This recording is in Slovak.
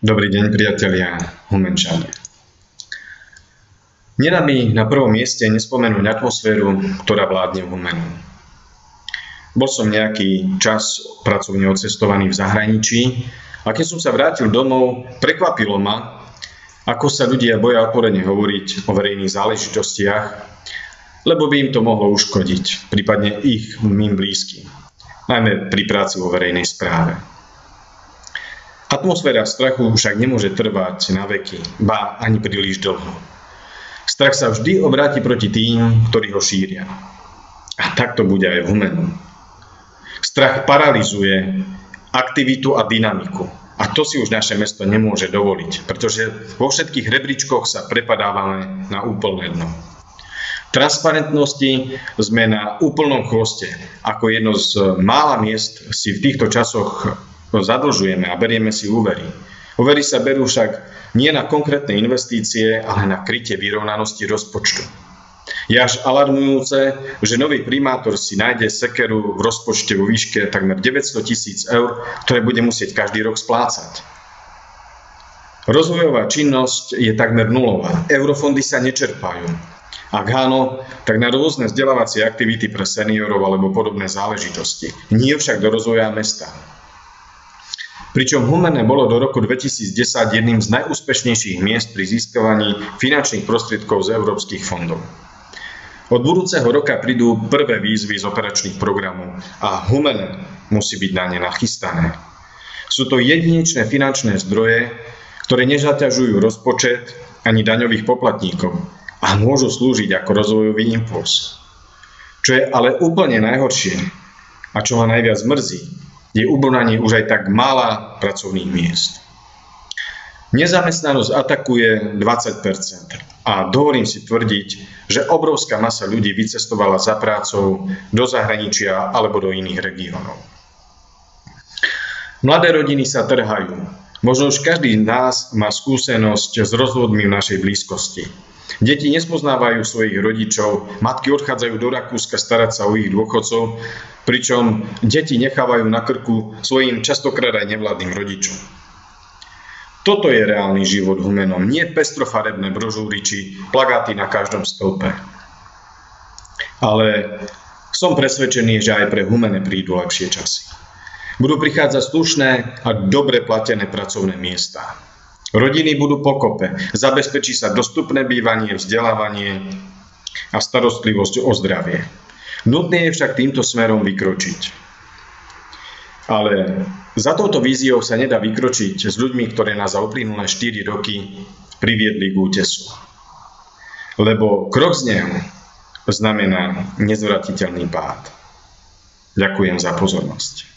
Dobrý deň, priatelia Humenčania. Nedá mi na prvom mieste nespomenúť atmosféru, ktorá vládne v Humenu. Bol som nejaký čas pracovne odcestovaný v zahraničí a keď som sa vrátil domov, prekvapilo ma, ako sa ľudia boja otvorene hovoriť o verejných záležitostiach, lebo by im to mohlo uškodiť, prípadne mým blízkym, najmä pri práci vo verejnej správe. Atmosféra strachu však nemôže trvať na veky, ba ani príliš dlho. Strach sa vždy obráti proti tým, ktorí ho šíria. A tak to bude aj v Humenu. Strach paralizuje aktivitu a dynamiku. A to si už naše mesto nemôže dovoliť, pretože vo všetkých rebríčkoch sa prepadávame na úplné dno. V transparentnosti sme na úplnom chvoste. Ako jedno z mála miest si v týchto časoch zadlžujeme a berieme si úvery. Úvery sa berú však nie na konkrétne investície, ale na krytie vyrovnanosti rozpočtu. Je až alarmujúce, že nový primátor si nájde sekeru v rozpočte vo výške takmer 900 000 eur, ktoré bude musieť každý rok splácať. Rozvojová činnosť je takmer nulová. Eurofondy sa nečerpajú. Ak áno, tak na rôzne vzdelávacie aktivity pre seniorov alebo podobné záležitosti. Nie však do rozvoja mesta. Pričom Humene bolo do roku 2010 jedným z najúspešnejších miest pri získavaní finančných prostriedkov z európskych fondov. Od budúceho roka prídu prvé výzvy z operačných programov a Humene musí byť na ne nachystané. Sú to jedinečné finančné zdroje, ktoré nezaťažujú rozpočet ani daňových poplatníkov a môžu slúžiť ako rozvojový impuls. Čo je ale úplne najhoršie a čo ma najviac mrzí, je ubúranie už aj tak mála pracovných miest. Nezamestnanosť atakuje 20% a dovolím si tvrdiť, že obrovská masa ľudí vycestovala za prácou do zahraničia alebo do iných regiónov. Mladé rodiny sa trhajú. Možno už každý z nás má skúsenosť s rozvodmi v našej blízkosti. Deti nespoznávajú svojich rodičov, matky odchádzajú do Rakúska starať sa o ich dôchodcov, pričom deti nechávajú na krku svojim častokrát aj nevládnym rodičom. Toto je reálny život Humenom, nie pestrofarebné brožúry či plagáty na každom stĺpe. Ale som presvedčený, že aj pre Humene prídu lepšie časy. Budú prichádzať slušné a dobre platené pracovné miesta. Rodiny budú pokope, zabezpečí sa dostupné bývanie, vzdelávanie a starostlivosť o zdravie. Nutné je však týmto smerom vykročiť. Ale za touto víziou sa nedá vykročiť s ľuďmi, ktoré nás za uplynulé 4 roky priviedli k útesu. Lebo krok z neho znamená nezvratiteľný pád. Ďakujem za pozornosť.